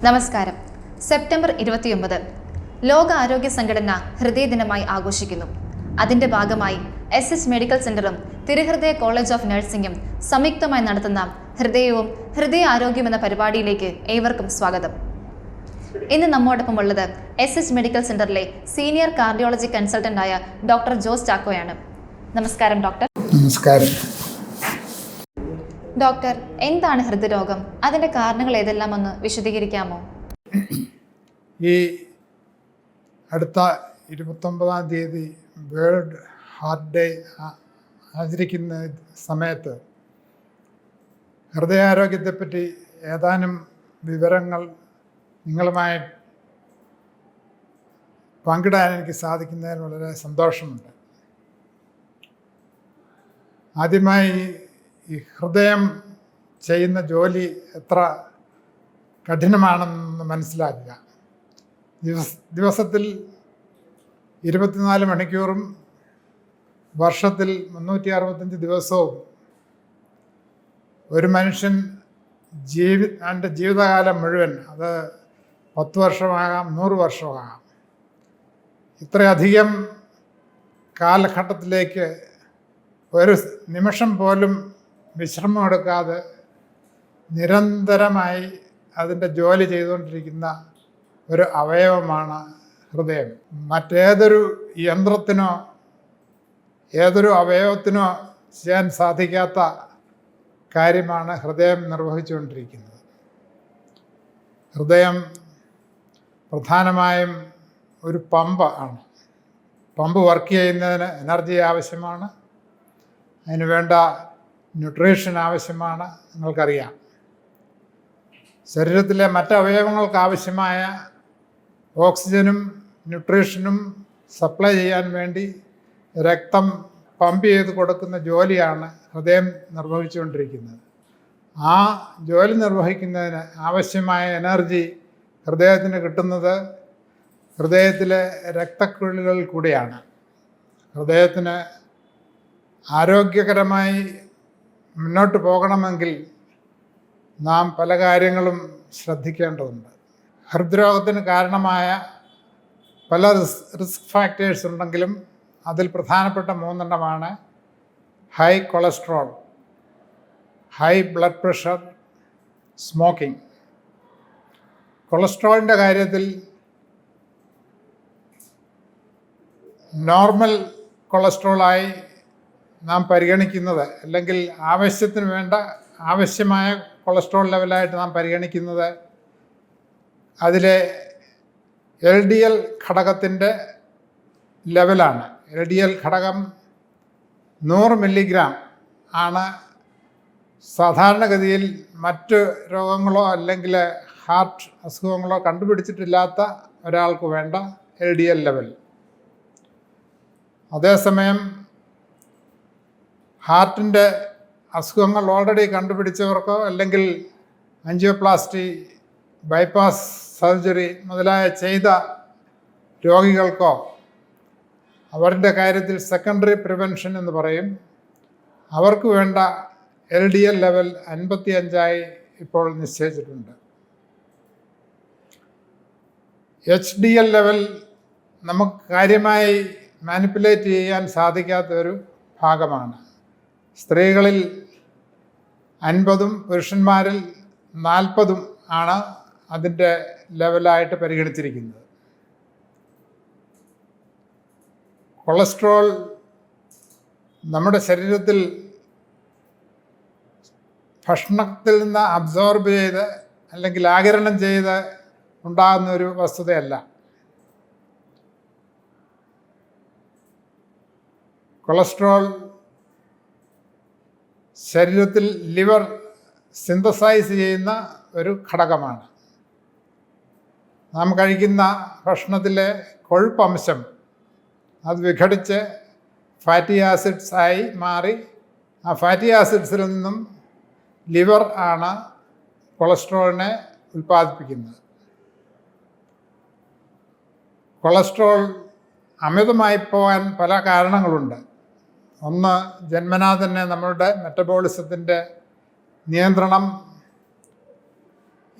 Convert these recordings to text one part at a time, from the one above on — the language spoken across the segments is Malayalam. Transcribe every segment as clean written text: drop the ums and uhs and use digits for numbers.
നമസ്കാരം. സെപ്റ്റംബർ 29 ലോക ആരോഗ്യ സംഘടന ഹൃദയദിനമായി ആഘോഷിക്കുന്നു. അതിന്റെ ഭാഗമായി എസ് മെഡിക്കൽ സെന്ററും തിരുഹൃദയ കോളേജ് ഓഫ് നഴ്സിംഗും സംയുക്തമായി നടത്തുന്ന ഹൃദയവും ഹൃദയ ആരോഗ്യം എന്ന പരിപാടിയിലേക്ക് ഏവർക്കും സ്വാഗതം. ഇന്ന് നമ്മോടൊപ്പം ഉള്ളത് എസ് മെഡിക്കൽ സെന്ററിലെ സീനിയർ കാർഡിയോളജി കൺസൾട്ടന്റായ ഡോക്ടർ ജോസ് ചാക്കോയാണ്. നമസ്കാരം ഡോക്ടർ. നമസ്കാരം. ഡോക്ടർ, എന്താണ് ഹൃദ്രോഗം? അതിന്റെ കാരണങ്ങൾ ഏതെല്ലാം ഒന്ന് വിശദീകരിക്കാമോ? ഈ അടുത്ത 29-ാം തീയതി വേൾഡ് ഹാർട്ട് ഡേ ആചരിക്കുന്ന സമയത്ത് ഹൃദയാരോഗ്യത്തെപ്പറ്റി ഏതാനും വിവരങ്ങൾ നിങ്ങളുമായി പങ്കിടാൻ എനിക്ക് സാധിക്കുന്നതിന് വളരെ സന്തോഷമുണ്ട്. ആദ്യമായി ഈ ഹൃദയം ചെയ്യുന്ന ജോലി എത്ര കഠിനമാണെന്ന് മനസ്സിലാക്കുക. ദിവസത്തിൽ 24 മണിക്കൂറും വർഷത്തിൽ 365 ദിവസവും ഒരു മനുഷ്യൻ അവൻ്റെ ജീവിതകാലം മുഴുവൻ, അത് 10 വർഷമാകാം, 100 വർഷമാകാം, ഇത്രയധികം കാലഘട്ടത്തിലേക്ക് ഒരു നിമിഷം പോലും വിശ്രമമെടുക്കാതെ നിരന്തരമായി അതിൻ്റെ ജോലി ചെയ്തുകൊണ്ടിരിക്കുന്ന ഒരു അവയവമാണ് ഹൃദയം. മറ്റേതൊരു യന്ത്രത്തിനോ ഏതൊരു അവയവത്തിനോ ചെയ്യാൻ സാധിക്കാത്ത കാര്യമാണ് ഹൃദയം നിർവഹിച്ചുകൊണ്ടിരിക്കുന്നത്. ഹൃദയം പ്രധാനമായും ഒരു പമ്പ് ആണ്. പമ്പ് വർക്ക് ചെയ്യുന്നതിന് എനർജി ആവശ്യമാണ്, അതിന് വേണ്ട ന്യൂട്രീഷൻ ആവശ്യമാണ്. നിങ്ങൾക്കറിയാം, ശരീരത്തിലെ മറ്റവയവങ്ങൾക്ക് ആവശ്യമായ ഓക്സിജനും ന്യൂട്രീഷനും സപ്ലൈ ചെയ്യാൻ വേണ്ടി രക്തം പമ്പ് ചെയ്ത് കൊടുക്കുന്ന ജോലിയാണ് ഹൃദയം നിർവഹിച്ചുകൊണ്ടിരിക്കുന്നത്. ആ ജോലി നിർവഹിക്കുന്നതിന് ആവശ്യമായ എനർജി ഹൃദയത്തിന് കിട്ടുന്നത് ഹൃദയത്തിലെ രക്തക്കുഴലുകളിൽ കൂടിയാണ്. ഹൃദയത്തിന് ആരോഗ്യകരമായി മുന്നോട്ട് പോകണമെങ്കിൽ നാം പല കാര്യങ്ങളും ശ്രദ്ധിക്കേണ്ടതുണ്ട്. ഹൃദ്രോഗത്തിന് കാരണമായ പല റിസ്ക് ഫാക്ടേഴ്സ് ഉണ്ടെങ്കിലും അതിൽ പ്രധാനപ്പെട്ട 3 high cholesterol, high blood pressure, smoking. കൊളസ്ട്രോളിൻ്റെ കാര്യത്തിൽ നോർമൽ കൊളസ്ട്രോളായി നാം പരിഗണിക്കുന്നത്, അല്ലെങ്കിൽ ആവശ്യത്തിന് വേണ്ട ആവശ്യമായ കൊളസ്ട്രോൾ ലെവലായിട്ട് നാം പരിഗണിക്കുന്നത് അതിലെ LDL ഘടകത്തിൻ്റെ ലെവലാണ്. LDL ഘടകം 100 മില്ലിഗ്രാം ആണ് സാധാരണഗതിയിൽ മറ്റ് രോഗങ്ങളോ അല്ലെങ്കിൽ ഹാർട്ട് അസുഖങ്ങളോ കണ്ടുപിടിച്ചിട്ടില്ലാത്ത ഒരാൾക്ക് വേണ്ട LDL ലെവൽ. അതേസമയം ഹാർട്ടിൻ്റെ അസുഖങ്ങൾ ഓൾറെഡി കണ്ടുപിടിച്ചവർക്കോ അല്ലെങ്കിൽ ആൻജിയോപ്ലാസ്റ്റി, ബൈപ്പാസ് സർജറി മുതലായ ചെയ്ത രോഗികൾക്കോ അവരുടെ കാര്യത്തിൽ സെക്കൻഡറി പ്രിവെൻഷൻ എന്ന് പറയും, അവർക്ക് വേണ്ട LDL ലെവൽ 55 ഇപ്പോൾ നിശ്ചയിച്ചിട്ടുണ്ട്. HDL ലെവൽ നമുക്ക് കാര്യമായി മാനിപ്പുലേറ്റ് ചെയ്യാൻ സാധിക്കാത്ത ഒരു ഭാഗമാണ്. സ്ത്രീകളിൽ 50-ഉം പുരുഷന്മാരിൽ 40-ഉം ആണ് അതിൻ്റെ ലെവലായിട്ട് പരിഗണിച്ചിരിക്കുന്നത്. കൊളസ്ട്രോൾ നമ്മുടെ ശരീരത്തിൽ ഭക്ഷണത്തിൽ നിന്ന് അബ്സോർബ് ചെയ്ത് അല്ലെങ്കിൽ ആഗിരണം ചെയ്ത് ഉണ്ടാകുന്ന ഒരു വസ്തുതയല്ല. കൊളസ്ട്രോൾ ശരീരത്തിൽ ലിവർ സിന്തസൈസ് ചെയ്യുന്ന ഒരു ഘടകമാണ്. നാം കഴിക്കുന്ന ഭക്ഷണത്തിലെ കൊഴുപ്പംശം അത് വിഘടിച്ച് ഫാറ്റി ആസിഡ്സ് ആയി മാറി ആ ഫാറ്റി ആസിഡ്സിൽ നിന്നും ലിവർ ആണ് കൊളസ്ട്രോളിനെ ഉൽപ്പാദിപ്പിക്കുന്നത്. കൊളസ്ട്രോൾ അമിതമായി പോകാൻ പല കാരണങ്ങളുണ്ട്. ഒന്ന്, ജന്മനാ തന്നെ നമ്മളുടെ മെറ്റബോളിസത്തിൻ്റെ നിയന്ത്രണം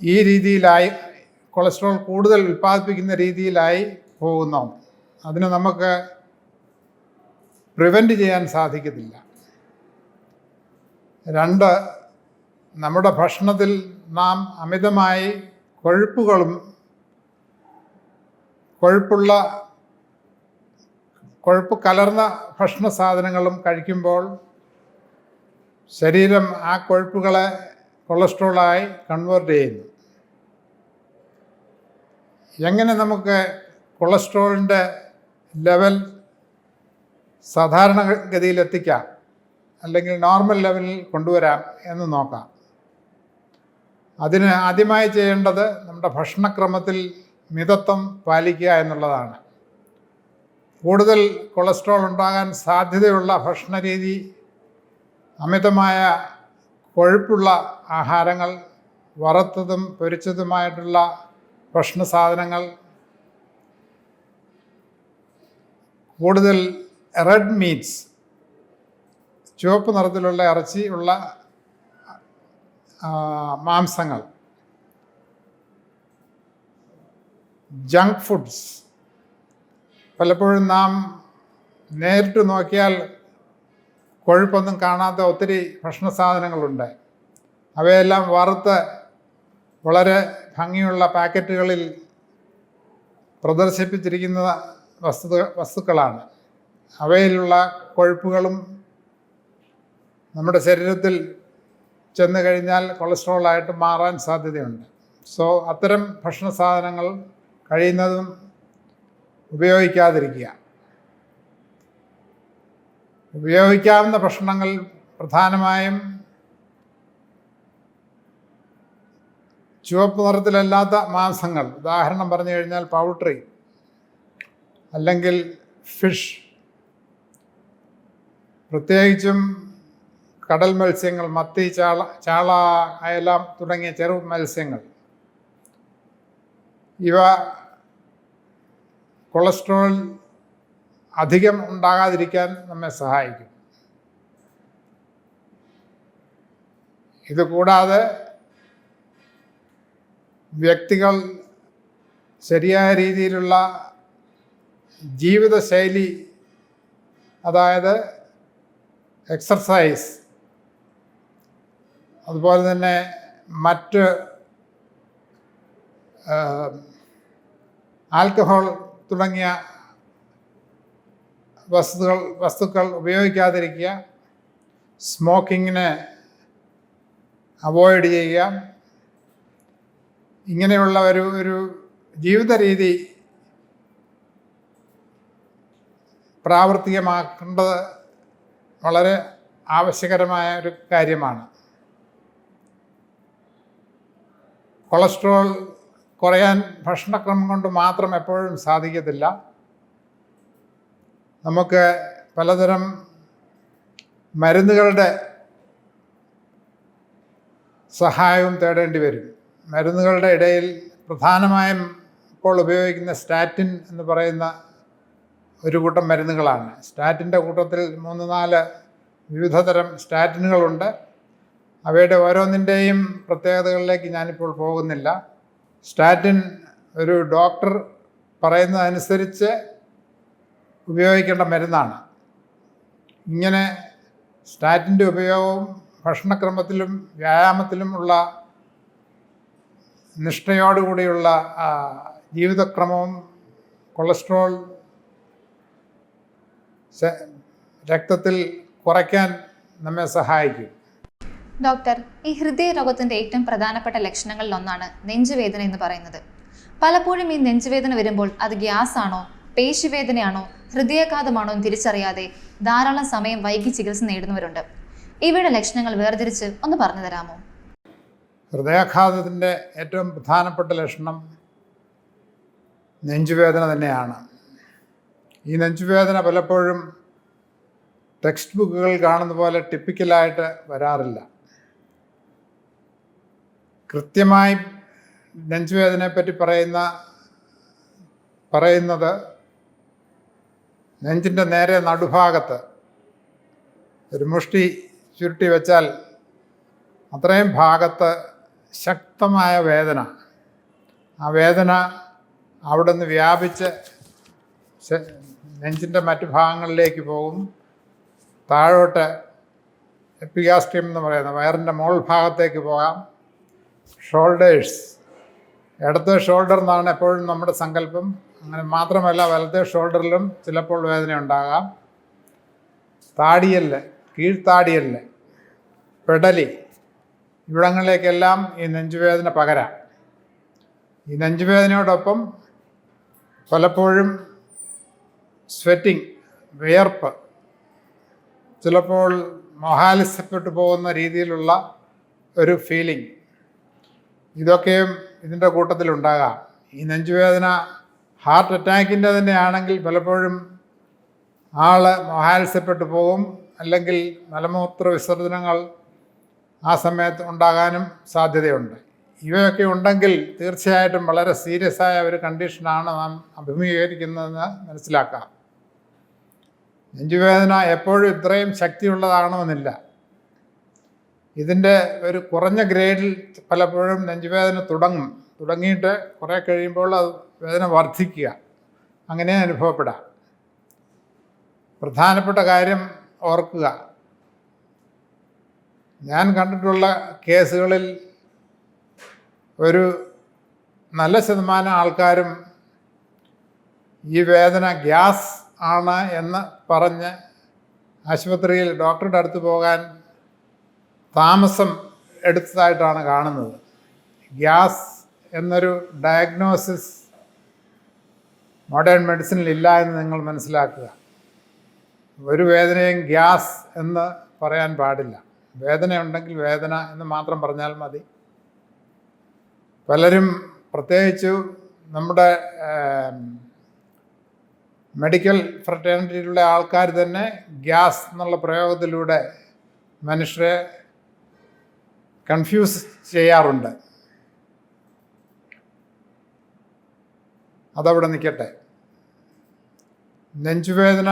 ഈ രീതിയിലായി കൊളസ്ട്രോൾ കൂടുതൽ ഉൽപ്പാദിപ്പിക്കുന്ന രീതിയിലായി പോകുന്നു. അതിന് നമുക്ക് പ്രിവെൻറ്റ് ചെയ്യാൻ സാധിക്കത്തില്ല. 2, നമ്മുടെ ഭക്ഷണത്തിൽ നാം അമിതമായി കൊഴുപ്പ് കലർന്ന ഭക്ഷണ സാധനങ്ങളും കഴിക്കുമ്പോൾ ശരീരം ആ കൊഴുപ്പുകളെ കൊളസ്ട്രോളായി കൺവേർട്ട് ചെയ്യുന്നു. എങ്ങനെ നമുക്ക് കൊളസ്ട്രോളിൻ്റെ ലെവൽ സാധാരണഗതിയിലെത്തിക്കാം, അല്ലെങ്കിൽ നോർമൽ ലെവലിൽ കൊണ്ടുവരാം എന്ന് നോക്കാം. അതിന് ആദ്യമായി ചെയ്യേണ്ടത് നമ്മുടെ ഭക്ഷണക്രമത്തിൽ മിതത്വം പാലിക്കുക എന്നുള്ളതാണ്. കൂടുതൽ കൊളസ്ട്രോൾ ഉണ്ടാകാൻ സാധ്യതയുള്ള ഭക്ഷണരീതി അമിതമായ കൊഴുപ്പുള്ള ആഹാരങ്ങൾ, വറുത്തതും പൊരിച്ചതുമായിട്ടുള്ള ഭക്ഷണ സാധനങ്ങൾ, കൂടുതൽ റെഡ് മീറ്റ്സ്, ചുവപ്പ് നിറത്തിലുള്ള ഇറച്ചി ഉള്ള മാംസങ്ങൾ, ജങ്ക് ഫുഡ്സ്. പലപ്പോഴും നാം നേരിട്ട് നോക്കിയാൽ കൊഴുപ്പൊന്നും കാണാത്ത ഒത്തിരി ഭക്ഷണ സാധനങ്ങളുണ്ട്. അവയെല്ലാം വറുത്ത് വളരെ ഭംഗിയുള്ള പാക്കറ്റുകളിൽ പ്രദർശിപ്പിച്ചിരിക്കുന്ന വസ്തുക്കളാണ്. അവയിലുള്ള കൊഴുപ്പുകളും നമ്മുടെ ശരീരത്തിൽ ചെന്ന് കഴിഞ്ഞാൽ കൊളസ്ട്രോളായിട്ട് മാറാൻ സാധ്യതയുണ്ട്. സോ അത്തരം ഭക്ഷണ സാധനങ്ങൾ കഴിയുന്നതും ഉപയോഗിക്കാതിരിക്കുക. ഉപയോഗിക്കാവുന്ന ഭക്ഷണങ്ങൾ പ്രധാനമായും ചുവപ്പ് നിറത്തിലല്ലാത്ത മാംസങ്ങൾ, ഉദാഹരണം പറഞ്ഞു കഴിഞ്ഞാൽ പൗൾട്രി അല്ലെങ്കിൽ ഫിഷ്, പ്രത്യേകിച്ചും കടൽ മത്സ്യങ്ങൾ, മത്തി, ചാള, അയല തുടങ്ങിയ ചെറു മത്സ്യങ്ങൾ. ഇവ കൊളസ്ട്രോൾ അധികം ഉണ്ടാകാതിരിക്കാൻ നമ്മെ സഹായിക്കും. ഇതുകൂടാതെ വ്യക്തികൾ ശരിയായ രീതിയിലുള്ള ജീവിതശൈലി, അതായത് എക്സർസൈസ്, അതുപോലെ തന്നെ മറ്റ് ആൽക്കഹോൾ തുടങ്ങിയ വസ്തുക്കൾ ഉപയോഗിക്കാതിരിക്കുക, സ്മോക്കിങ്ങിനെ അവോയ്ഡ് ചെയ്യുക. ഇങ്ങനെയുള്ള ഒരു ജീവിത രീതി പ്രാവർത്തികമാക്കേണ്ടത് വളരെ ആവശ്യകരമായ ഒരു കാര്യമാണ്. കൊളസ്ട്രോൾ കുറയാൻ ഭക്ഷണക്രമം കൊണ്ട് മാത്രം എപ്പോഴും സാധിക്കത്തില്ല. നമുക്ക് പലതരം മരുന്നുകളുടെ സഹായവും തേടേണ്ടി വരും. മരുന്നുകളുടെ ഇടയിൽ പ്രധാനമായും ഇപ്പോൾ ഉപയോഗിക്കുന്ന സ്റ്റാറ്റിൻ എന്ന് പറയുന്ന ഒരു കൂട്ടം മരുന്നുകളാണ്. സ്റ്റാറ്റിൻ്റെ കൂട്ടത്തിൽ 3-4 വിവിധ തരം സ്റ്റാറ്റിനുകളുണ്ട്. അവയുടെ ഓരോന്നിൻ്റെയും പ്രത്യേകതകളിലേക്ക് ഞാനിപ്പോൾ പോകുന്നില്ല. സ്റ്റാറ്റിൻ ഒരു ഡോക്ടർ പറയുന്നതനുസരിച്ച് ഉപയോഗിക്കേണ്ട മരുന്നാണ്. ഇങ്ങനെ സ്റ്റാറ്റിൻ്റെ ഉപയോഗവും ഭക്ഷണക്രമത്തിലും വ്യായാമത്തിലും ഉള്ള നിഷ്ഠയോടുകൂടിയുള്ള ജീവിതക്രമവും കൊളസ്ട്രോൾ രക്തത്തിൽ കുറയ്ക്കാൻ നമ്മെ സഹായിക്കും. ഡോക്ടർ, ഈ ഹൃദയരോഗത്തിൻ്റെ ഏറ്റവും പ്രധാനപ്പെട്ട ലക്ഷണങ്ങളിലൊന്നാണ് നെഞ്ചുവേദന എന്ന് പറയുന്നത്. പലപ്പോഴും ഈ നെഞ്ചുവേദന വരുമ്പോൾ അത് ഗ്യാസ് ആണോ, പേശിവേദനയാണോ, ഹൃദയാഘാതമാണോ എന്ന് തിരിച്ചറിയാതെ ധാരാളം സമയം വൈകി ചികിത്സ നേടുന്നവരുണ്ട്. ഇവയുടെ ലക്ഷണങ്ങൾ വേർതിരിച്ച് ഒന്ന് പറഞ്ഞു തരാമോ? ഹൃദയാഘാതത്തിൻ്റെ ഏറ്റവും പ്രധാനപ്പെട്ട ലക്ഷണം നെഞ്ചുവേദന തന്നെയാണ്. ഈ നെഞ്ചുവേദന പലപ്പോഴും ടെക്സ്റ്റ് ബുക്കുകൾ കാണുന്ന പോലെ ടിപ്പിക്കലായിട്ട് വരാറില്ല. കൃത്യമായി നെഞ്ചുവേദനയെപ്പറ്റി പറയുന്നത് നെഞ്ചിൻ്റെ നേരെ നടുഭാഗത്ത് ഒരു മുഷ്ടി ചുരുട്ടി വെച്ചാൽ അത്രയും ഭാഗത്ത് ശക്തമായ വേദന, ആ വേദന അവിടെ നിന്ന് വ്യാപിച്ച് നെഞ്ചിൻ്റെ മറ്റു ഭാഗങ്ങളിലേക്ക് പോകും. താഴോട്ട് എപ്പിഗാസ്ട്രിയം എന്ന് പറയുന്ന വയറിൻ്റെ മോൾ ഭാഗത്തേക്ക് പോകാം. ഷോൾഡേഴ്സ്, ഇടത്തെ ഷോൾഡർ എന്നാണ് എപ്പോഴും നമ്മുടെ സങ്കല്പം. അങ്ങനെ മാത്രമല്ല, വലത്തെ ഷോൾഡറിലും ചിലപ്പോൾ വേദന ഉണ്ടാകാം. താടിയല്ല്, കീഴ്ത്താടിയല്ല്, പെടലി, ഇവിടങ്ങളിലേക്കെല്ലാം ഈ നെഞ്ചുവേദന പകരാം. ഈ നെഞ്ചുവേദനയോടൊപ്പം പലപ്പോഴും സ്വെറ്റിംഗ്, വിയർപ്പ്, ചിലപ്പോൾ മൊഹാലിസപ്പെട്ടു പോകുന്ന രീതിയിലുള്ള ഒരു ഫീലിംഗ്, ഇതൊക്കെയും ഇതിൻ്റെ കൂട്ടത്തിലുണ്ടാകാം. ഈ നെഞ്ചുവേദന ഹാർട്ട് അറ്റാക്കിൻ്റെ തന്നെയാണെങ്കിൽ പലപ്പോഴും ആൾ മൊഹാലിസപ്പെട്ടു പോകും, അല്ലെങ്കിൽ മലമൂത്ര വിസർജനങ്ങൾ ആ സമയത്ത് ഉണ്ടാകാനും സാധ്യതയുണ്ട്. ഇവയൊക്കെ ഉണ്ടെങ്കിൽ തീർച്ചയായിട്ടും വളരെ സീരിയസ് ആയ ഒരു കണ്ടീഷനാണ് നാം അഭിമുഖീകരിക്കുന്നതെന്ന് മനസ്സിലാക്കാം. നെഞ്ചുവേദന എപ്പോഴും ഇത്രയും ശക്തിയുള്ളതാകണമെന്നില്ല. ഇതിൻ്റെ ഒരു കുറഞ്ഞ ഗ്രേഡിൽ പലപ്പോഴും നെഞ്ചുവേദന തുടങ്ങിയിട്ട് കുറേ കഴിയുമ്പോൾ അത് വേദന വർദ്ധിക്കുക, അങ്ങനെ അനുഭവപ്പെടാം. പ്രധാനപ്പെട്ട കാര്യം ഓർക്കുക, ഞാൻ കണ്ടിട്ടുള്ള കേസുകളിൽ ഒരു നല്ല ശതമാനം ആൾക്കാരും ഈ വേദന ഗ്യാസ് ആണ് എന്ന് പറഞ്ഞ് ആശുപത്രിയിൽ ഡോക്ടറുടെ അടുത്ത് പോകാൻ താമസം എടുത്തതായിട്ടാണ് കാണുന്നത്. ഗ്യാസ് എന്നൊരു ഡയഗ്നോസിസ് മോഡേൺ മെഡിസിനിൽ ഇല്ല എന്ന് നിങ്ങൾ മനസ്സിലാക്കുക. ഒരു വേദനയും ഗ്യാസ് എന്ന് പറയാൻ പാടില്ല. വേദനയുണ്ടെങ്കിൽ വേദന എന്ന് മാത്രം പറഞ്ഞാൽ മതി. പലരും, പ്രത്യേകിച്ച് നമ്മുടെ മെഡിക്കൽ ഫ്രട്ടേണിറ്റിയിലുള്ള ആൾക്കാർ തന്നെ ഗ്യാസ് എന്നുള്ള പ്രയോഗത്തിലൂടെ മനുഷ്യരെ കൺഫ്യൂസ് ചെയ്യാറുണ്ട്. അതവിടെ നിൽക്കട്ടെ. നെഞ്ചുവേദനയുടെ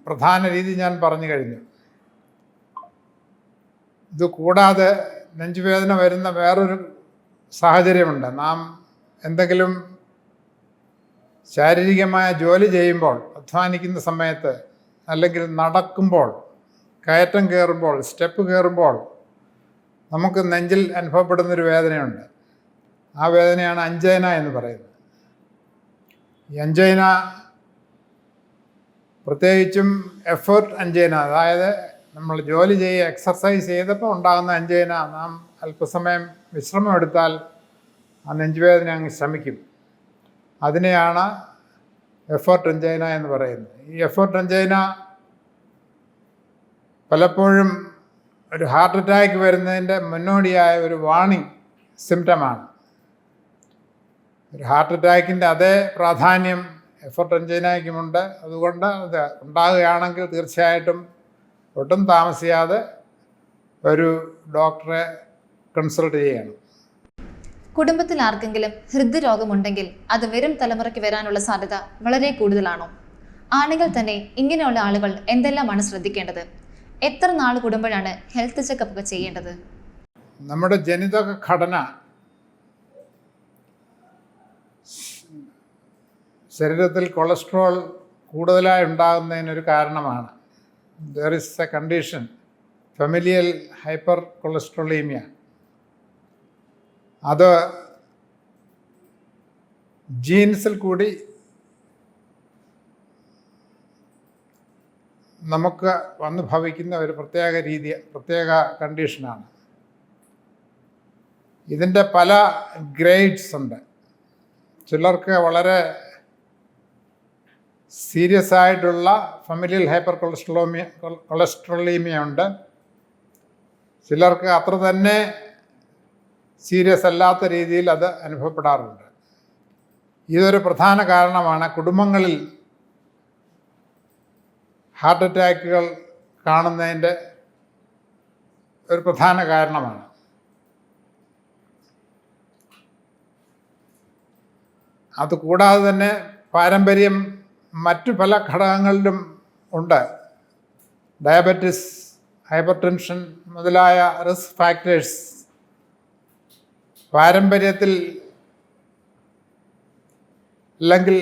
പ്രധാന രീതി ഞാൻ പറഞ്ഞു കഴിഞ്ഞു. ഇത് കൂടാതെ നെഞ്ചുവേദന വരുന്ന വേറൊരു സാഹചര്യമുണ്ട്. നാം എന്തെങ്കിലും ശാരീരികമായ ജോലി ചെയ്യുമ്പോൾ, അധ്വാനിക്കുന്ന സമയത്ത്, അല്ലെങ്കിൽ നടക്കുമ്പോൾ, കയറ്റം കയറുമ്പോൾ, സ്റ്റെപ്പ് കയറുമ്പോൾ നമുക്ക് നെഞ്ചിൽ അനുഭവപ്പെടുന്നൊരു വേദനയുണ്ട്. ആ വേദനയാണ് അഞ്ചൈന എന്ന് പറയുന്നത്. ഈ അഞ്ചൈന പ്രത്യേകിച്ചും എഫേർട്ട് അഞ്ചൈന, അതായത് നമ്മൾ ജോലി എക്സർസൈസ് ചെയ്തപ്പോൾ ഉണ്ടാകുന്ന അഞ്ചൈന, നാം അല്പസമയം വിശ്രമം എടുത്താൽ ആ നെഞ്ചുവേദന അങ്ങ് ശമിക്കും. അതിനെയാണ് എഫേർട്ട് അഞ്ചൈന എന്ന് പറയുന്നത്. ഈ എഫേർട്ട് അഞ്ചൈന പലപ്പോഴും ഒരു ഹാർട്ട് അറ്റാക്ക് വരുന്നതിൻ്റെ മുന്നോടിയായ ഒരു വാർണിംഗ് സിംറ്റമാണ്. ഒരു ഹാർട്ട് അറ്റാക്കിൻ്റെ അതേ പ്രാധാന്യം എഫേർട്ട് അഞ്ചൈനയ്ക്കുമുണ്ട്. അതുകൊണ്ട് അത് ഉണ്ടാകുകയാണെങ്കിൽ തീർച്ചയായിട്ടും ഒട്ടും താമസിയാതെ ഒരു ഡോക്ടറെ കൺസൾട്ട് ചെയ്യണം. കുടുംബത്തിൽ ആർക്കെങ്കിലും ഹൃദ്രോഗമുണ്ടെങ്കിൽ അത് വരും തലമുറയ്ക്ക് വരാനുള്ള സാധ്യത വളരെ കൂടുതലാണോ? ആണെങ്കിൽ തന്നെ ഇങ്ങനെയുള്ള ആളുകൾ എന്തെല്ലാമാണ് ശ്രദ്ധിക്കേണ്ടത്? എത്ര നാൾ കൂടുമ്പോഴാണ് ഹെൽത്ത് ചെക്കപ്പ് ഒക്കെ ചെയ്യേണ്ടത്? നമ്മുടെ ജനിതക ഘടന ശരീരത്തിൽ കൊളസ്ട്രോൾ കൂടുതലായി ഉണ്ടാകുന്നതിനൊരു കാരണമാണ്. There is A condition, familial hyper cholesterolaemia. അത് ജീൻസിൽ കൂടി നമുക്ക് വന്നു ഭവിക്കുന്ന ഒരു പ്രത്യേക കണ്ടീഷനാണ്. ഇതിൻ്റെ പല ഗ്രേഡ്സ് ഉണ്ട്. ചിലർക്ക് വളരെ സീരിയസ് ആയിട്ടുള്ള ഫെമിലിയൽ ഹൈപ്പർ കൊളസ്ട്രോളീമിയ ഉണ്ട്. ചിലർക്ക് അത്ര തന്നെ സീരിയസ് അല്ലാത്ത രീതിയിൽ അത് അനുഭവപ്പെടാറുണ്ട്. ഇതൊരു പ്രധാന കാരണമാണ്. കുടുംബങ്ങളിൽ ഹാർട്ട് അറ്റാക്കുകൾ കാണുന്നതിൻ്റെ ഒരു പ്രധാന കാരണമാണ്. അതുകൂടാതെ തന്നെ പാരമ്പര്യം മറ്റു പല ഘടകങ്ങളിലും ഉണ്ട്. ഡയബറ്റിസ്, ഹൈപ്പർ ടെൻഷൻ മുതലായ റിസ്ക് ഫാക്ടേഴ്സ് പാരമ്പര്യത്തിൽ അല്ലെങ്കിൽ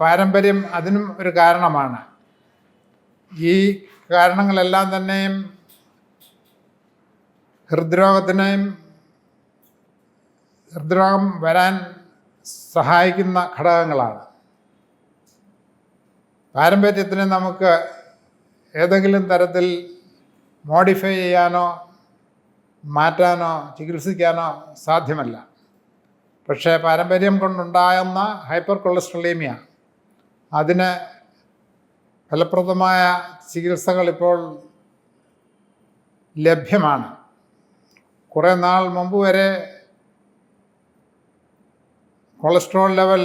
പാരമ്പര്യം അതിനും ഒരു കാരണമാണ്. ഈ കാരണങ്ങളെല്ലാം തന്നെയും ഹൃദ്രോഗം വരാൻ സഹായിക്കുന്ന ഘടകങ്ങളാണ്. പാരമ്പര്യത്തിനെ നമുക്ക് ഏതെങ്കിലും തരത്തിൽ മോഡിഫൈ ചെയ്യാനോ മാറ്റാനോ ചികിത്സിക്കാനോ സാധ്യമല്ല. പക്ഷേ പാരമ്പര്യം കൊണ്ടുണ്ടാകുന്ന ഹൈപ്പർ കൊളസ്ട്രോളീമിയ, അതിന് ഫലപ്രദമായ ചികിത്സകൾ ഇപ്പോൾ ലഭ്യമാണ്. കുറേ നാൾ മുമ്പ് വരെ കൊളസ്ട്രോൾ ലെവൽ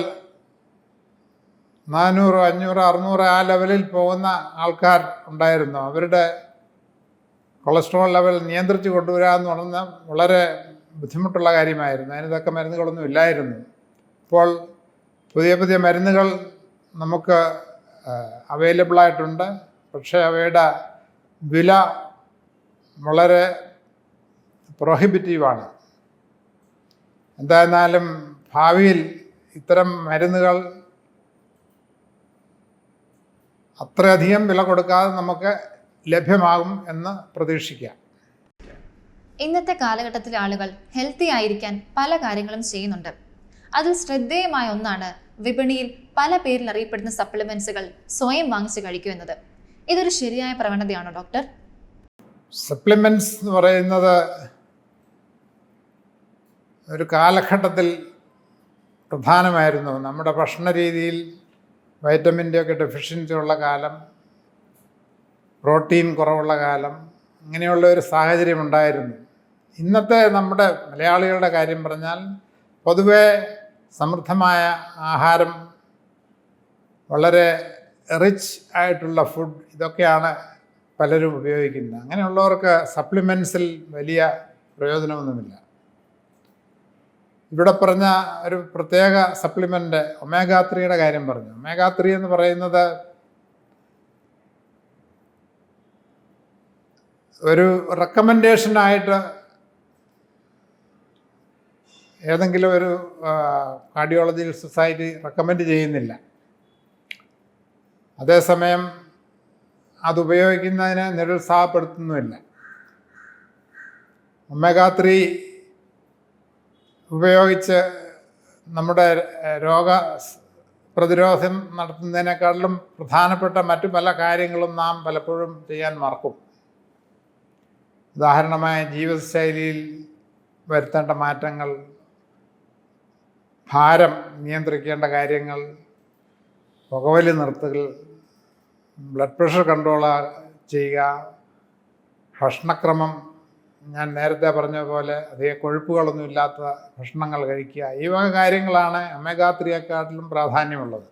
400, 500, 600 ആ ലെവലിൽ പോകുന്ന ആൾക്കാർ ഉണ്ടായിരുന്നു. അവരുടെ കൊളസ്ട്രോൾ ലെവൽ നിയന്ത്രിച്ച് കൊണ്ടുവരിക എന്ന് പറഞ്ഞാൽ വളരെ ബുദ്ധിമുട്ടുള്ള കാര്യമായിരുന്നു. അതിനൊക്കെ മരുന്നുകളൊന്നും ഇല്ലായിരുന്നു. ഇപ്പോൾ പുതിയ പുതിയ മരുന്നുകൾ നമുക്ക് അവൈലബിളായിട്ടുണ്ട്. പക്ഷേ അവയുടെ വില വളരെ പ്രോഹിബിറ്റീവാണ്. എന്തായിരുന്നാലും ഭാവിയിൽ ഇത്തരം മരുന്നുകൾ അത്രയധികം വില കൊടുക്കാതെ നമുക്ക് ലഭ്യമാകും എന്ന് പ്രതീക്ഷിക്കാം. ഇന്നത്തെ കാലഘട്ടത്തിലെ ആളുകൾ ഹെൽത്തി ആയിരിക്കാൻ പല കാര്യങ്ങളും ചെയ്യുന്നുണ്ട്. അതിൽ ശ്രദ്ധേയമായ ഒന്നാണ് വിപണിയിൽ പല പേരിൽ അറിയപ്പെടുന്ന സപ്ലിമെന്റ്സുകൾ സ്വയം വാങ്ങിച്ച് കഴിക്കൂ എന്നത്. ഇതൊരു ശരിയായ പ്രവണതയാണോ ഡോക്ടർ? സപ്ലിമെന്റ്സ് എന്ന് പറയുന്നത് ഒരു കാലഘട്ടത്തിൽ പ്രധാനമായിരുന്നു. നമ്മുടെ ഭക്ഷണ രീതിയിൽ വൈറ്റമിൻ്റെ ഒക്കെ ഡെഫിഷ്യൻസി ഉള്ള കാലം, പ്രോട്ടീൻ കുറവുള്ള കാലം, ഇങ്ങനെയുള്ള ഒരു സാഹചര്യം ഉണ്ടായിരുന്നു. ഇന്നത്തെ നമ്മുടെ മലയാളികളുടെ കാര്യം പറഞ്ഞാൽ പൊതുവെ സമൃദ്ധമായ ആഹാരം, വളരെ റിച്ച് ആയിട്ടുള്ള ഫുഡ്, ഇതൊക്കെയാണ് പലരും ഉപയോഗിക്കുന്നത്. അങ്ങനെയുള്ളവർക്ക് സപ്ലിമെൻറ്റ്സിൽ വലിയ പ്രയോജനമൊന്നുമില്ല. ഇവിടെ പറഞ്ഞ ഒരു പ്രത്യേക സപ്ലിമെൻ്റ് ഒമേഗ 3 കാര്യം പറഞ്ഞു. ഒമേഗ 3 എന്ന് പറയുന്നത് ഒരു റെക്കമെൻഡേഷനായിട്ട് ഏതെങ്കിലും ഒരു കാർഡിയോളജി സൊസൈറ്റി റെക്കമെൻഡ് ചെയ്യുന്നില്ല. അതേസമയം അതുപയോഗിക്കുന്നതിന് നിരുത്സാഹപ്പെടുത്തുന്നുമില്ല. ഒമേഗ 3 ഉപയോഗിച്ച് നമ്മുടെ രോഗപ്രതിരോധം നടത്തുന്നതിനേക്കാളും പ്രധാനപ്പെട്ട മറ്റു പല കാര്യങ്ങളും നാം പലപ്പോഴും ചെയ്യാൻ മറക്കും. ഉദാഹരണമായി ജീവിതശൈലിയിൽ വരുത്തേണ്ട മാറ്റങ്ങൾ, ഭാരം നിയന്ത്രിക്കേണ്ട കാര്യങ്ങൾ, പുകവലി നിർത്തുക, ബ്ലഡ് പ്രഷർ കൺട്രോൾ ചെയ്യുക, ഭക്ഷണക്രമം ഞാൻ നേരത്തെ പറഞ്ഞ പോലെ അധികം കൊഴുപ്പുകളൊന്നും ഇല്ലാത്ത ഭക്ഷണങ്ങൾ കഴിക്കുക, ഈ വക കാര്യങ്ങളാണ് ഒമേഗ 3യെക്കാട്ടിലും പ്രാധാന്യമുള്ളത്.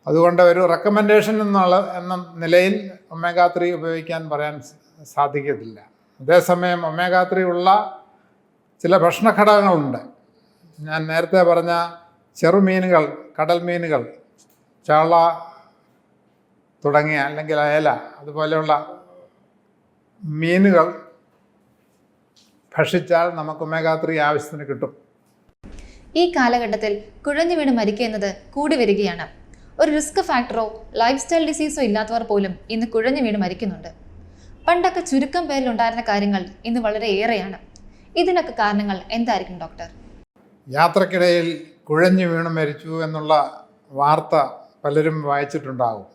അതുകൊണ്ട് ഒരു റെക്കമെൻഡേഷൻ എന്ന നിലയിൽ ഒമേഗ 3 ഉപയോഗിക്കാൻ പറയാൻ സാധിക്കത്തില്ല. അതേസമയം ഒമേഗ 3 ഉള്ള ചില ഭക്ഷണ ഘടകങ്ങളുണ്ട്. ഞാൻ നേരത്തെ പറഞ്ഞ ചെറുമീനുകൾ, കടൽ മീനുകൾ, ചാള തുടങ്ങിയ അല്ലെങ്കിൽ അയല, അതുപോലെയുള്ള മീനുകൾ ഭക്ഷിച്ചാൽ നമുക്ക് ഒമേഗ 3 ആവശ്യത്തിന് കിട്ടും. ഈ കാലഘട്ടത്തിൽ കുഴഞ്ഞു വീണ് മരിക്കുക എന്നത് കൂടി വരികയാണ്. ഒരു റിസ്ക് ഫാക്ടറോ ലൈഫ് സ്റ്റൈൽ ഡിസീസോ ഇല്ലാത്തവർ പോലും ഇന്ന് കുഴഞ്ഞു വീണ് മരിക്കുന്നുണ്ട്. പണ്ടൊക്കെ ചുരുക്കം പേരിലുണ്ടായിരുന്ന കാര്യങ്ങൾ ഇന്ന് വളരെ ഏറെയാണ്. ഇതിനൊക്കെ കാരണങ്ങൾ എന്തായിരിക്കും ഡോക്ടർ? യാത്രക്കിടയിൽ കുഴഞ്ഞു വീണ് മരിച്ചു എന്നുള്ള വാർത്ത പലരും വായിച്ചിട്ടുണ്ടാകും.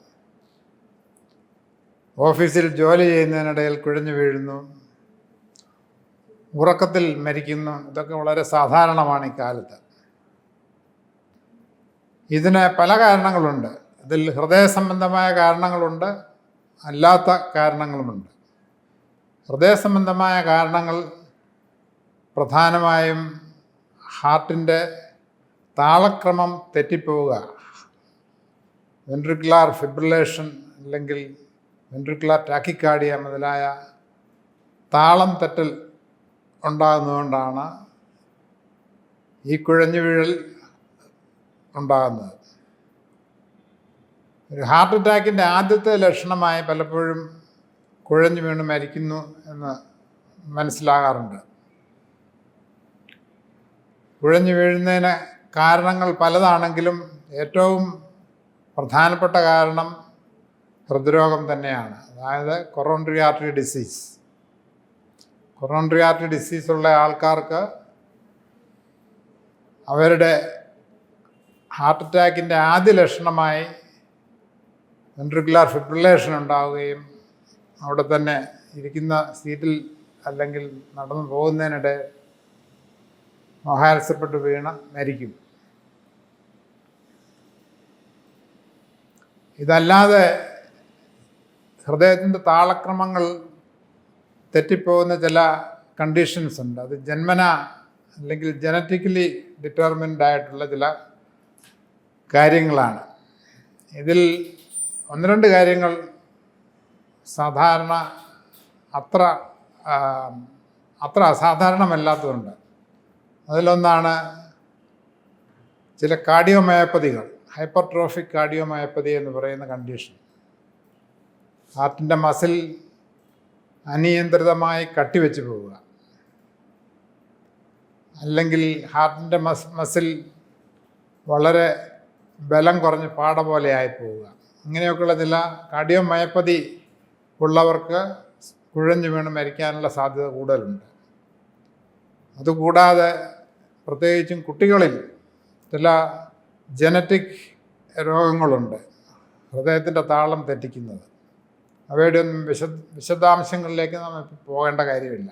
ഓഫീസിൽ ജോലി ചെയ്യുന്നതിനിടയിൽ കുഴഞ്ഞു വീഴുന്നു, ഉറക്കത്തിൽ മരിക്കുന്നു. ഇതൊക്കെ വളരെ സാധാരണമാണ് ഇക്കാലത്ത്. ഇതിന് പല കാരണങ്ങളുണ്ട്. ഇതിൽ ഹൃദയ സംബന്ധമായ കാരണങ്ങളുണ്ട്, അല്ലാത്ത കാരണങ്ങളുമുണ്ട്. ഹൃദയ സംബന്ധമായ കാരണങ്ങൾ പ്രധാനമായും ഹാർട്ടിൻ്റെ താളക്രമം തെറ്റിപ്പോവുക, വെൻട്രിക്കുലാർ ഫിബ്രിലേഷൻ അല്ലെങ്കിൽ വെൻട്രിക്കുലാർ ടാക്കിക്കാർഡിയ മുതലായ താളം തെറ്റൽ ഉണ്ടാകുന്നതുകൊണ്ടാണ് ഈ കുഴഞ്ഞു വീഴൽ ഉണ്ടാകുന്നത്. ഒരു ഹാർട്ട് അറ്റാക്കിൻ്റെ ആദ്യത്തെ ലക്ഷണമായി പലപ്പോഴും കുഴഞ്ഞു വീണ് മരിക്കുന്നു എന്ന് മനസ്സിലാകാറുണ്ട്. കുഴഞ്ഞു വീഴുന്നതിന് കാരണങ്ങൾ പലതാണെങ്കിലും ഏറ്റവും പ്രധാനപ്പെട്ട കാരണം ഹൃദ്രോഗം തന്നെയാണ്. അതായത് coronary artery disease. Coronary artery disease ഉള്ള ആൾക്കാർക്ക് അവരുടെ ഹാർട്ട് അറ്റാക്കിൻ്റെ ആദ്യ ലക്ഷണമായി വെൻട്രിക്കുലാർ ഫിബ്രിലേഷൻ ഉണ്ടാവുകയും അവിടെ തന്നെ ഇരിക്കുന്ന സീറ്റിൽ അല്ലെങ്കിൽ നടന്നു പോകുന്നതിനിടെ മോഹാത്സപ്പെട്ട് വീണ് മരിക്കും. ഇതല്ലാതെ ഹൃദയത്തിൻ്റെ താളക്രമങ്ങൾ തെറ്റിപ്പോകുന്ന ചില കണ്ടീഷൻസ് ഉണ്ട്. അത് ജന്മന അല്ലെങ്കിൽ ജനറ്റിക്കലി ഡിറ്റർമിൻഡ് ആയിട്ടുള്ള ചില കാര്യങ്ങളാണ്. ഇതിൽ ഒന്ന് രണ്ട് കാര്യങ്ങൾ സാധാരണ അത്ര അസാധാരണമല്ലാത്തതുണ്ട്. അതിലൊന്നാണ് ചില കാർഡിയോമയോപ്പതികൾ, ഹൈപ്പർട്രോഫിക് കാർഡിയോമയോപ്പതി എന്ന് പറയുന്ന കണ്ടീഷൻ. ഹാർട്ടിൻ്റെ മസിൽ അനിയന്ത്രിതമായി കട്ടിവെച്ച് പോവുക, അല്ലെങ്കിൽ ഹാർട്ടിൻ്റെ മസിൽ വളരെ ബലം കുറഞ്ഞ് പാട പോലെ ആയി പോവുക. ഇങ്ങനെയൊക്കെയുള്ള ചില കാർഡിയോമയോപ്പതി ഉള്ളവർക്ക് കുഴഞ്ഞു വീണ് മരിക്കാനുള്ള സാധ്യത കൂടുതലുണ്ട്. അതുകൂടാതെ പ്രത്യേകിച്ചും കുട്ടികളിൽ ചില ജനറ്റിക് രോഗങ്ങളുണ്ട് ഹൃദയത്തിൻ്റെ താളം തെറ്റിക്കുന്നത്. അവയുടെ ഒന്നും വിശദാംശങ്ങളിലേക്ക് നമ്മൾ പോകേണ്ട കാര്യമില്ല.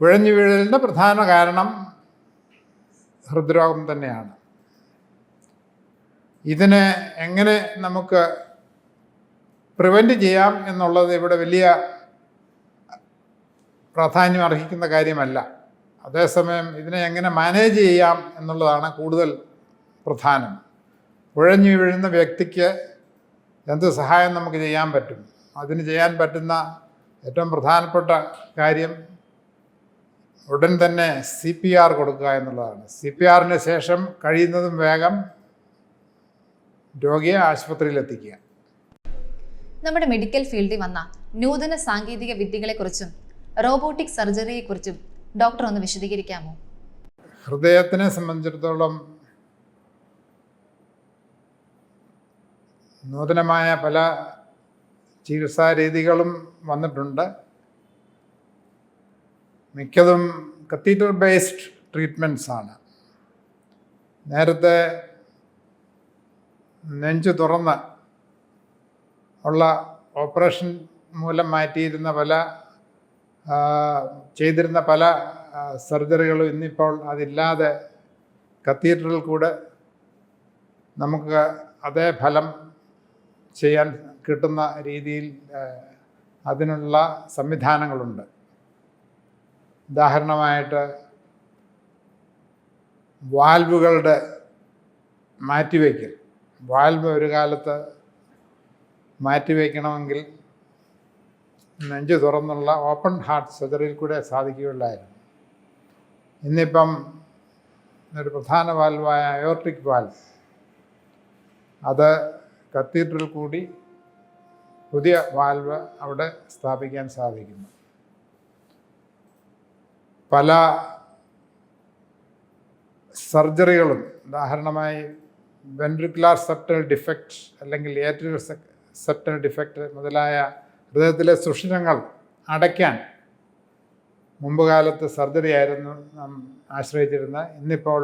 കുഴഞ്ഞു വീഴലിൻ്റെ പ്രധാന കാരണം ഹൃദ്രോഗം തന്നെയാണ്. ഇതിനെ എങ്ങനെ നമുക്ക് പ്രിവെൻറ്റ് ചെയ്യാം എന്നുള്ളത് ഇവിടെ വലിയ പ്രാധാന്യം അർഹിക്കുന്ന കാര്യമല്ല. അതേസമയം ഇതിനെ എങ്ങനെ മാനേജ് ചെയ്യാം എന്നുള്ളതാണ് കൂടുതൽ പ്രധാനം. കുഴഞ്ഞു വീഴുന്ന വ്യക്തിക്ക് എന്ത് സഹായം നമുക്ക് ചെയ്യാൻ പറ്റും? അതിന് ചെയ്യാൻ പറ്റുന്ന ഏറ്റവും പ്രധാനപ്പെട്ട കാര്യം ഉടൻ തന്നെ CPR കൊടുക്കുക എന്നുള്ളതാണ്. CPRന് ശേഷം കഴിയുന്നതും വേഗം രോഗിയെ ആശുപത്രിയിലെത്തിക്കുക. നമ്മുടെ മെഡിക്കൽ ഫീൽഡിൽ വന്ന നൂതന സാങ്കേതിക വിദ്യകളെക്കുറിച്ചും റോബോട്ടിക് സർജറിയെക്കുറിച്ചും ഡോക്ടർ ഒന്ന് വിശദീകരിക്കാമോ? ഹൃദയത്തിനെ സംബന്ധിച്ചിടത്തോളം നൂതനമായ പല ചികിത്സാ രീതികളും വന്നിട്ടുണ്ട്. മിക്കതും കത്തീഡ്രൽ ബേസ്ഡ് ട്രീറ്റ്മെൻറ്റ്സ് ആണ്. നേരത്തെ നെഞ്ച് തുറന്ന് ഉള്ള ഓപ്പറേഷൻ മൂലം മാറ്റിയിരുന്ന ചെയ്തിരുന്ന പല സർജറികളും ഇന്നിപ്പോൾ അതില്ലാതെ കത്തീഡ്രൽ കൂടെ നമുക്ക് അതേ ഫലം ചെയ്യാൻ കിട്ടുന്ന രീതിയിൽ അതിനുള്ള സംവിധാനങ്ങളുണ്ട്. ഉദാഹരണമായിട്ട് വാൽവുകളുടെ മാറ്റിവയ്ക്കൽ. വാൽവ് ഒരു കാലത്ത് മാറ്റിവെക്കണമെങ്കിൽ നെഞ്ച് തുറന്നുള്ള ഓപ്പൺ ഹാർട്ട് സർജറിയിൽ കൂടെ സാധിക്കുകയുള്ളായിരുന്നു. ഇന്നിപ്പം ഒരു പ്രധാന വാൽവായ അയോർട്ടിക് വാൽവ്, അത് കത്തീഡ്രൽ കൂടി പുതിയ വാൽവ് അവിടെ സ്ഥാപിക്കാൻ സാധിക്കുന്നു. പല സർജറികളും, ഉദാഹരണമായി വെൻട്രിക്കുലാർ സെപ്റ്റൽ ഡിഫക്റ്റ് അല്ലെങ്കിൽ ഏട്രിയൽ സെപ്റ്റൽ ഡിഫക്റ്റ് മുതലായ ഹൃദയത്തിലെ സുഷിരങ്ങൾ അടയ്ക്കാൻ മുമ്പ് കാലത്ത് സർജറി ആയിരുന്നു നാം ആശ്രയിച്ചിരുന്നത്. ഇന്നിപ്പോൾ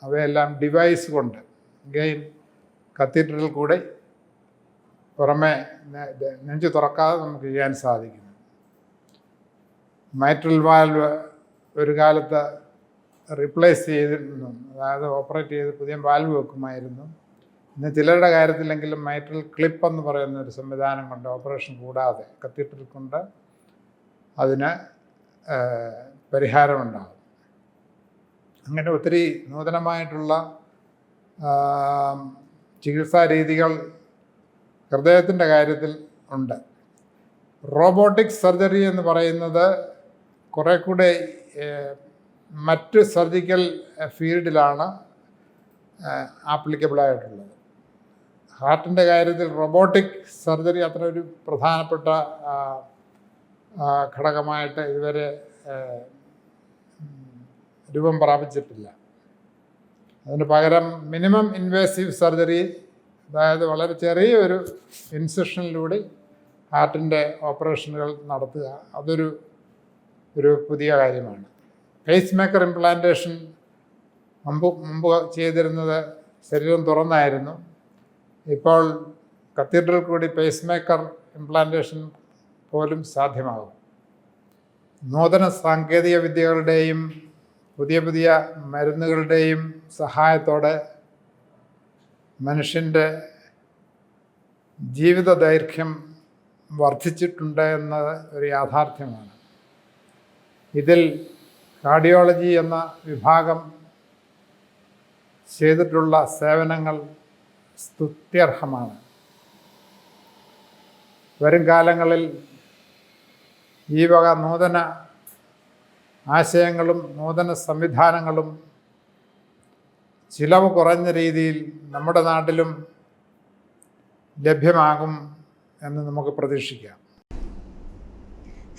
അവയെല്ലാം ഡിവൈസ് കൊണ്ട് ഗെയിം കത്തീഡ്രൽ കൂടെ പുറമെ നെഞ്ച് തുറക്കാതെ നമുക്ക് ചെയ്യാൻ സാധിക്കുന്നു. മൈട്രൽ വാൽവ് ഒരു കാലത്ത് റീപ്ലേസ് ചെയ്തിരുന്നു, അതായത് ഓപ്പറേറ്റ് ചെയ്ത് പുതിയ വാൽവ് വെക്കുമായിരുന്നു. ഇന്ന് ചിലരുടെ കാര്യത്തിലെങ്കിലും മൈട്രൽ ക്ലിപ്പ് എന്ന് പറയുന്ന ഒരു സംവിധാനം കൊണ്ട് ഓപ്പറേഷൻ കൂടാതെ കത്തീഡ്രൽ കൊണ്ട് അതിന് പരിഹാരമുണ്ടാകും. അങ്ങനെ ഒത്തിരി നൂതനമായിട്ടുള്ള ചികിത്സാ രീതികൾ ഹൃദയത്തിൻ്റെ കാര്യത്തിൽ ഉണ്ട്. റോബോട്ടിക് സർജറി എന്ന് പറയുന്നത് കുറേ കൂടെ മറ്റ് സർജിക്കൽ ഫീൽഡിലാണ് ആപ്ലിക്കബിളായിട്ടുള്ളത്. ഹാർട്ടിൻ്റെ കാര്യത്തിൽ റോബോട്ടിക് സർജറി അത്ര ഒരു പ്രധാനപ്പെട്ട ഘടകമായിട്ട് ഇതുവരെ രൂപം പ്രാപിച്ചിട്ടില്ല. അതിന് പകരം മിനിമം ഇൻവേസീവ് സർജറി, അതായത് വളരെ ചെറിയൊരു ഇൻസിഷനിലൂടെ ഹാർട്ടിൻ്റെ ഓപ്പറേഷനുകൾ നടത്തുക, അതൊരു പുതിയ കാര്യമാണ്. പേസ് മേക്കർ ഇംപ്ലാന്റേഷൻ മുമ്പ് ചെയ്തിരുന്നത് ശരീരം തുറന്നായിരുന്നു. ഇപ്പോൾ കത്തീഡ്രൽ കൂടി പേസ് മേക്കർ ഇംപ്ലാന്റേഷൻ പോലും സാധ്യമാകും. നൂതന സാങ്കേതിക വിദ്യകളുടെയും പുതിയ മരുന്നുകളുടെയും സഹായത്തോടെ മനുഷ്യൻ്റെ ജീവിത ദൈർഘ്യം വർദ്ധിച്ചിട്ടുണ്ട് എന്നത് ഒരു യാഥാർത്ഥ്യമാണ്. ഇതിൽ കാർഡിയോളജി എന്ന വിഭാഗം ചെയ്തിട്ടുള്ള സേവനങ്ങൾ സ്തുത്യർഹമാണ്. വരും കാലങ്ങളിൽ ഈ വക നൂതന ആശയങ്ങളും നൂതന സംവിധാനങ്ങളും ചിലവ് കുറഞ്ഞ രീതിയിൽ നമ്മുടെ നാട്ടിലും ലഭ്യമാകും എന്ന് നമുക്ക് പ്രതീക്ഷിക്കാം.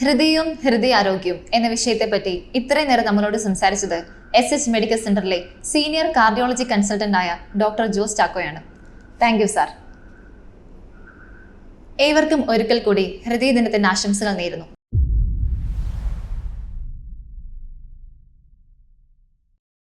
ഹൃദയവും ഹൃദയാരോഗ്യവും എന്ന വിഷയത്തെപ്പറ്റി ഇത്രയും നേരം നമ്മളോട് സംസാരിച്ചത് SS മെഡിക്കൽ സെന്ററിലെ സീനിയർ കാർഡിയോളജി കൺസൾട്ടന്റായ ഡോക്ടർ ജോസ് ചാക്കോയാണ്. Thank you sir. ഏവർക്കും ഒരിക്കൽ കൂടി ഹൃദയ ദിനത്തിന്റെ ആശംസകൾ നേരുന്നു.